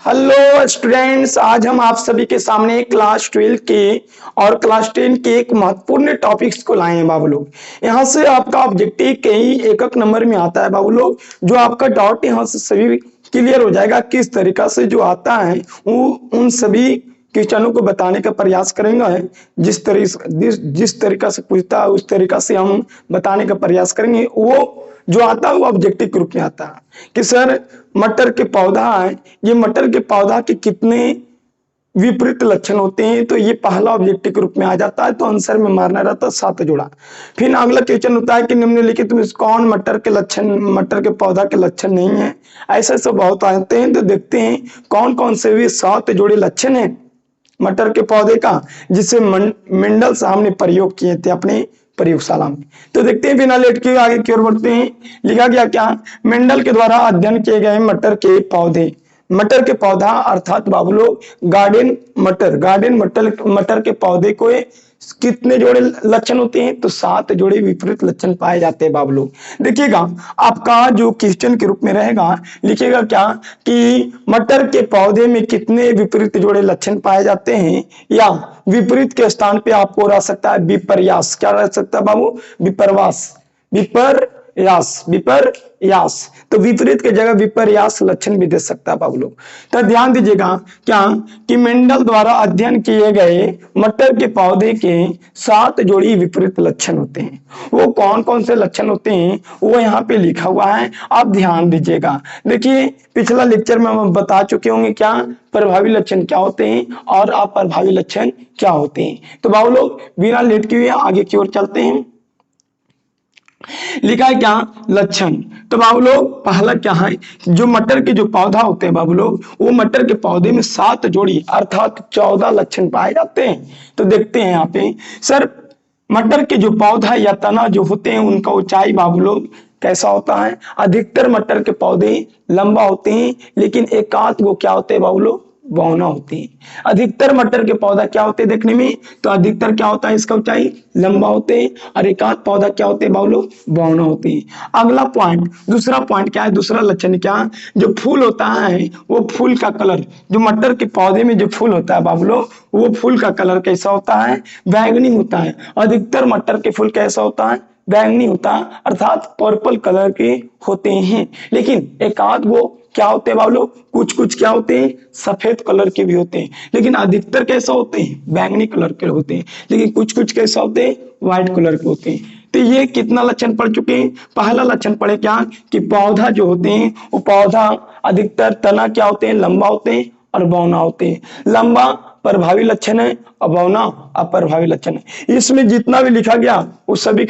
Hello students, आज हम आप सभी के सामने क्लास 12 के और क्लास 10 के एक महत्वपूर्ण टॉपिक्स को लाए हैं बाबू लोग। यहाँ से आपका ऑब्जेक्टिव कई एक नंबर में आता है बाबू लोग। जो आपका डाउट यहाँ से सभी क्लियर हो जाएगा। किस तरीका से जो आता है वो उन सभी क्वेश्चनों को बताने का प्रयास करेंगे। जिस तरीका से पूछता है उस तरीका से हम बताने का प्रयास करेंगे। वो जो आता है वो ऑब्जेक्टिव के रूप में आता है कि सर मटर के पौधा है, ये मटर के पौधा के कितने विपरीत लक्षण होते हैं। तो ये पहला ऑब्जेक्टिव के रूप में आ जाता है। तो आंसर में मारना रहता है 7 जोड़ा। फिर अगला क्वेश्चन होता है कि निम्नलिखित में कौन मटर के पौधा के लक्षण नहीं है। ऐसे सब बहुत आते हैं। तो देखते हैं कौन कौन से भी 7 जोड़े लक्षण है मटर के पौधे का, जिसे मेंडल साहब ने प्रयोग किए थे अपने प्रयोगशाला में। तो देखते हैं बिना लेट के आगे की ओर बढ़ते हैं। लिखा गया क्या, मेंडल के द्वारा अध्ययन किए गए मटर के पौधा अर्थात बाबू लोग गार्डन मटर के पौधे को कितने जोड़े लक्षण होते हैं। तो 7 जोड़े विपरीत लक्षण पाए जाते हैं बाबू लोग। देखिएगा आपका जो क्वेश्चन के रूप में रहेगा, लिखिएगा क्या कि मटर के पौधे में कितने विपरीत जोड़े लक्षण पाए जाते हैं, या विपरीत के स्थान पे आपको रह सकता है विपर्यास। क्या रह सकता है बाबू, विपर्यास। तो विपरीत की जगह विपर्यास लक्षण भी दे सकता है बाबू लोग। तो ध्यान दीजिएगा क्या कि मेंडल द्वारा अध्ययन किए गए मटर के पौधे के 7 जोड़ी विपरीत लक्षण होते हैं। वो कौन कौन से लक्षण होते हैं वो यहाँ पे लिखा हुआ है, आप ध्यान दीजिएगा। देखिए पिछला लेक्चर में हम बता चुके होंगे क्या प्रभावी लक्षण क्या होते हैं और अप्रभावी लक्षण क्या होते हैं। तो बाबू लोग बिना लेट किए आगे की ओर चलते हैं। लिखा है क्या, लक्षण। तो बाबू लोग पहला क्या है, जो मटर के जो पौधा होते हैं बाबू लोग, वो मटर के पौधे में 7 जोड़ी अर्थात 14 लक्षण पाए जाते हैं। तो देखते हैं यहाँ पे सर मटर के जो पौधा या तना जो होते हैं उनका ऊंचाई बाबू लोग कैसा होता है। अधिकतर मटर के पौधे लंबा होते हैं, लेकिन एकाध वो क्या होते हैं बाबू लोग, बौना होते हैं। अधिकतर मटर के पौधा क्या होते हैं देखने में, तो अधिकतर क्या होता है इसका ऊंचाई लंबा होते हैं, और एकाध पौधा क्या होते हैं बाबू लोग, बौना होते हैं। अगला पॉइंट, दूसरा पॉइंट क्या है, दूसरा लक्षण क्या, जो फूल होता है वो फूल का कलर, जो मटर के पौधे में जो फूल होता है बाबू लोग, वो फूल का कलर कैसा होता है, बैंगनी होता है। अधिकतर मटर के फूल कैसा होता है, बैंगनी होता है, अर्थात पर्पल कलर के होते हैं। लेकिन एकाध वो क्या होते हैं बाबू लोग, कुछ कुछ क्या होते हैं सफेद कलर के भी होते हैं, लेकिन अधिकतर कैसा होते हैं बैंगनी कलर के होते हैं, लेकिन कुछ कुछ कैसा होते हैं व्हाइट कलर के होते हैं। तो ये कितना लक्षण पढ़ चुके हैं। पहला लक्षण पढ़े क्या कि पौधा जो होते हैं वो पौधा अधिकतर तना क्या होते हैं, लंबा होते हैं और बौना होते हैं। लंबा प्रभावी लक्षण है और बौना अप्रभावी लक्षण है। इसमें जितना भी लिखा गया वो सभी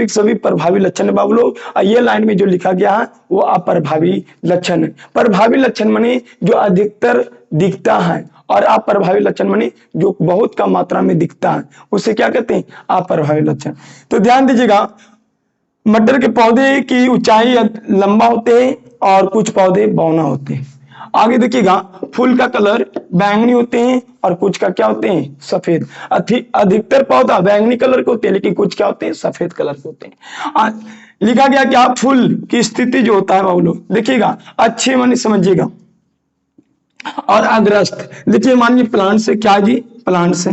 सभी प्रभावी लक्षण है बाबू लोग। और ये लाइन में जो लिखा गया है वो अप्रभावी लक्षण है। प्रभावी लक्षण माने जो अधिकतर दिखता है, और अप्रभावी लक्षण माने जो बहुत कम मात्रा में दिखता है, उसे क्या कहते हैं, अप्रभावी लक्षण। तो ध्यान दीजिएगा मटर के पौधे की ऊंचाई लंबा होते हैं और कुछ पौधे बौना होते हैं। आगे देखिएगा फूल का कलर बैंगनी होते हैं और कुछ का क्या होते हैं सफेद। अधिकतर पौधा बैंगनी कलर के होते हैं, लेकिन कुछ क्या होते हैं सफेद कलर के होते हैं। लिखा गया क्या, फूल की स्थिति जो होता है बाबू लोग देखिएगा अच्छे माने समझिएगा, और अग्रस्त। देखिए मानिए प्लांट से क्या जी, प्लांट से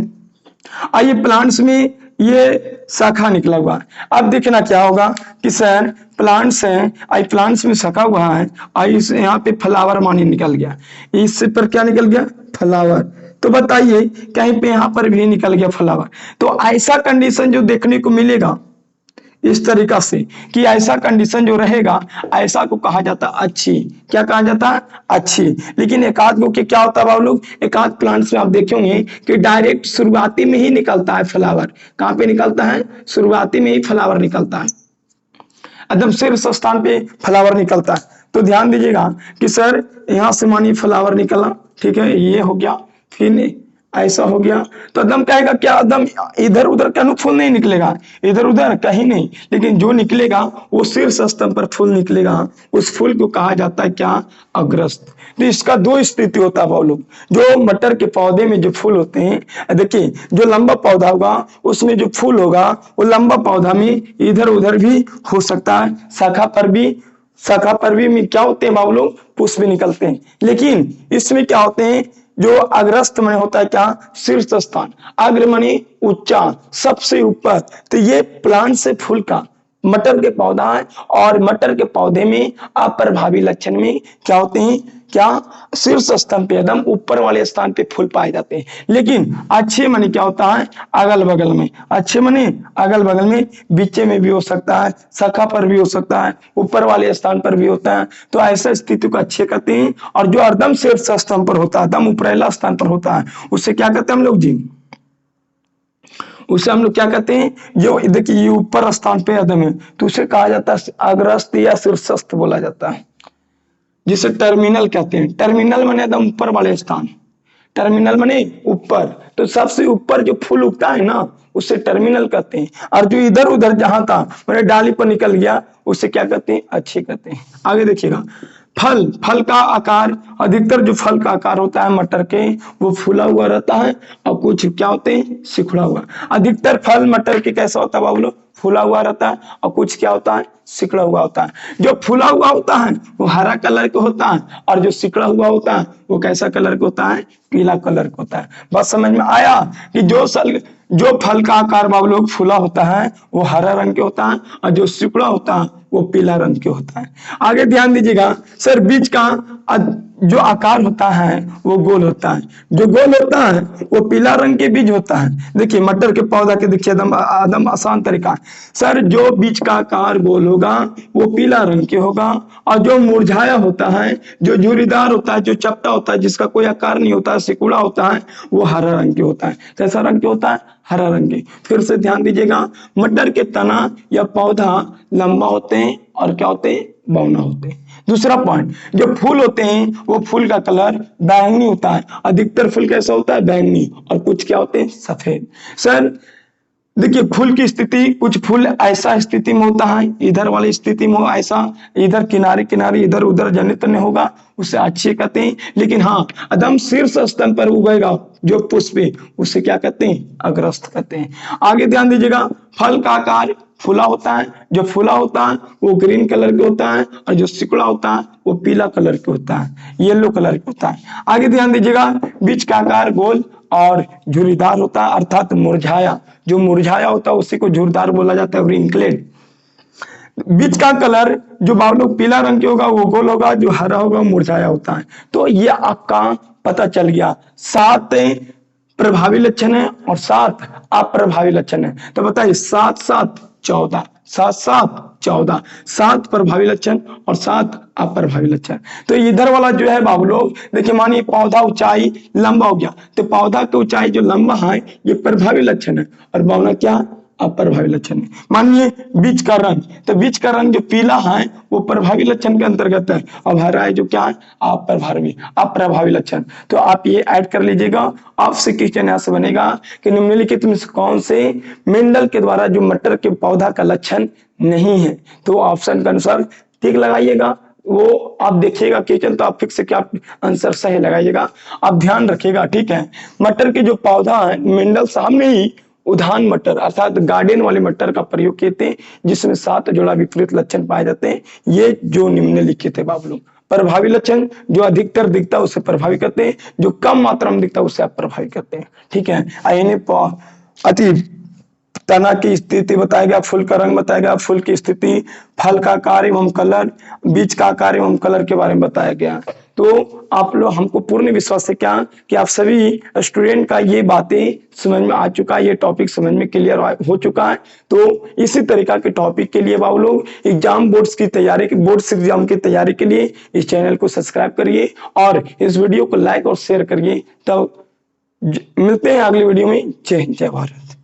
आइए प्लांट्स में ये शाखा निकला हुआ है। अब देखना क्या होगा कि सर प्लांट्स हैं, आई प्लांट्स में शाखा हुआ है, आई यहाँ पे फ्लावर मानी निकल गया, इससे पर क्या निकल गया फ्लावर। तो बताइए कहीं पे यहाँ पर भी निकल गया फ्लावर। तो ऐसा कंडीशन जो देखने को मिलेगा इस तरीका से कि ऐसा कंडीशन जो रहेगा ऐसा को कहा जाता है अच्छी। क्या कहा जाता है, अच्छी। लेकिन एकाध को क्या होता है बाबू लोग, एकाध प्लांट्स में आप देखेंगे कि डायरेक्ट शुरुआती में ही निकलता है फ्लावर। कहाँ पे निकलता है, शुरुआती में ही फ्लावर निकलता है, एकदम शीर्ष स्थान पे फ्लावर निकलता है। तो ध्यान दीजिएगा कि सर यहाँ से मानिए फ्लावर निकला, ठीक है, ये हो गया, फिर ऐसा हो गया, तो एकदम कहेगा क्या, एकदम इधर उधर का फूल नहीं निकलेगा, इधर उधर कहीं नहीं, लेकिन जो निकलेगा वो शीर्ष स्तंभ पर फूल निकलेगा। उस फूल को कहा जाता है क्या, अग्रस्त। तो इसका 2 स्थिति होता है बाबू लोग। जो मटर के पौधे में जो फूल होते हैं, देखिए जो लंबा पौधा होगा उसमें जो फूल होगा वो लंबा पौधा में इधर उधर भी हो सकता है, शाखा पर भी शाखा पर भी क्या होते हैं बाबू लोग, पुष्प भी निकलते हैं। लेकिन इसमें क्या होते हैं, जो अग्रस्त में होता है क्या, शीर्ष स्थान, अग्र माने ऊंचा, सबसे ऊपर। तो ये प्लांट से फूल का मटर के पौधा है, और मटर के पौधे में अप्रभावी लक्षण में क्या होते हैं, क्या, शीर्ष स्थान पे एकदम ऊपर वाले स्थान पे फूल पाए जाते हैं। लेकिन अच्छे माने क्या होता है, अगल बगल में, अच्छे माने अगल बगल में, बीचे में भी हो सकता है, शाखा पर भी हो सकता है, ऊपर वाले स्थान पर भी होता है। तो ऐसा स्थिति को अच्छे कहते हैं। और जो एकदम शीर्ष स्थान पर होता है, एकदम ऊपरला स्थान पर होता है, उससे क्या कहते हैं हम लोग जी, उसे हम लोग क्या कहते हैं, जो देखिए ऊपर स्थान पे एकदम है, तो उसे कहा जाता है अग्रस्त या शीर्षस्थ बोला जाता है, जिसे टर्मिनल कहते हैं। टर्मिनल माने एकदम ऊपर वाले स्थान, टर्मिनल माने ऊपर। तो सबसे ऊपर जो फूल उगता है ना, उसे टर्मिनल कहते हैं। और जो इधर उधर जहां था मैंने डाली पर निकल गया, उसे क्या कहते हैं, अच्छे कहते हैं। आगे देखिएगा, फल, फल का आकार, अधिकतर जो फल का आकार होता है मटर के, वो फूला हुआ रहता है, और कुछ क्या होते हैं, सिकुड़ा हुआ। अधिकतर फल मटर के कैसा होता है बाबू लोग, फूला हुआ रहता है, और कुछ क्या होता है, सिकुड़ा हुआ होता है। जो फूला हुआ होता है वो हरा कलर का होता है, और जो सिकुड़ा हुआ होता है वो कैसा कलर का होता है, पीला कलर का होता है। बस समझ में आया कि जो फल का आकार बाबू लोग फूला होता है वो हरा रंग के होता है, और जो सिकुड़ा होता है वो पीला रंग के होता है। आगे ध्यान दीजिएगा सर, बीज का जो आकार होता है वो गोल होता है, जो गोल होता है वो पीला रंग के बीज होता है। देखिए मटर के पौधा के देखिए एकदम आसान तरीका सर, जो बीज का आकार गोल होगा वो पीला रंग के होगा, और जो मुरझाया होता है, जो झुर्रीदार होता है, जो चपटा होता है, जिसका कोई आकार नहीं होता है, सिकुड़ा होता है, वो हरा रंग के होता है। कैसा रंग के होता है, हरा रंग के। फिर से ध्यान दीजिएगा, मटर के तना या पौधा लंबा होते हैं, और क्या होते हैं, बौना होते हैं। दूसरा पॉइंट, जो फूल होते हैं वो फूल का कलर बैंगनी होता है। अधिकतर फूल कैसा होता है, बैंगनी, और कुछ क्या होते हैं, सफेद। सर देखिए फूल की स्थिति, कुछ फूल ऐसा स्थिति में होता है, इधर वाली स्थिति में ऐसा, इधर किनारे किनारे इधर उधर जनित नहीं होगा, उसे अच्छे कहते हैं। लेकिन हाँ एकदम शीर्ष स्तंभ पर उगेगा जो पुष्प, उसे क्या कहते हैं, अग्रस्त कहते हैं। आगे ध्यान दीजिएगा, फल का आकार फूला होता है, जो फूला होता है वो ग्रीन कलर के होता है, और जो सिकुड़ा होता है वो पीला कलर के होता है, येलो कलर के होता है। आगे ध्यान दीजिएगा, बीज का आकार गोल और झुर्रीदार होता है, अर्थात मुरझाया, जो मुरझाया होता है उसी को झुर्रीदार बोला जाता है, रिंकलेड। बीज का कलर जो बाबू पीला रंग के होगा वो गोल होगा, जो हरा होगा मुरझाया होता है। तो ये आपका पता चल गया, 7 प्रभावी लक्षण है और 7 अप्रभावी लक्षण है। तो बताइए 7 7 14, 7 7 14, 7 प्रभावी लक्षण और 7 अप्रभावी लक्षण। तो इधर वाला जो है बाबू लोग देखिए, मानिए पौधा ऊंचाई लंबा हो गया, तो पौधा की ऊंचाई जो लंबा है ये प्रभावी लक्षण है, और बौना क्या, अप्रभावी लक्षण है। मानिए बीज का रंग, तो बीज का रंग जो पीला है वो प्रभावी लक्षण के अंतर्गत है, और हरा है जो क्या है, अप्रभावी लक्षण। तो आप ये ऐड कर लीजिएगा। आपसे क्वेश्चन यहाँ से बनेगा कि निम्नलिखित में से कौन से मेंडल के द्वारा जो मटर के पौधा का लक्षण नहीं है, तो ऑप्शन के अनुसार टिक लगाइएगा। वो आप देखिएगा क्वेश्चन, तो आप फिक्स से क्या आंसर सही लगाइएगा। आप ध्यान रखिएगा, ठीक है। मटर के जो पौधा है मेंडल साहब ने ही उद्यान मटर अर्थात गार्डन वाले मटर का प्रयोग किए थे, जिसमें 7 जोड़ा विपरीत लक्षण पाए जाते हैं। ये जो निम्नलिखित है बाबू लोग, प्रभावी लक्षण जो अधिकतर दिखता है उसे प्रभावी करते हैं, जो कम मात्रा में दिखता है उसे अप्रभावी करते हैं, ठीक है। अति तना की स्थिति बताया गया, फूल का रंग बताया गया, फूल की स्थिति, फल का आकार एवं कलर, बीज का आकार एवं कलर के बारे में बताया गया। तो आप लोग, हमको पूर्ण विश्वास है क्या कि आप सभी स्टूडेंट का ये बातें समझ में आ चुका है, ये टॉपिक समझ में क्लियर हो चुका है। तो इसी तरीका के टॉपिक के लिए बाबू लोग एग्जाम बोर्ड्स की तैयारी, बोर्ड्स एग्जाम की तैयारी के लिए इस चैनल को सब्सक्राइब करिए और इस वीडियो को लाइक और शेयर करिए। तो मिलते हैं अगली वीडियो में। जय हिंद, जय भारत।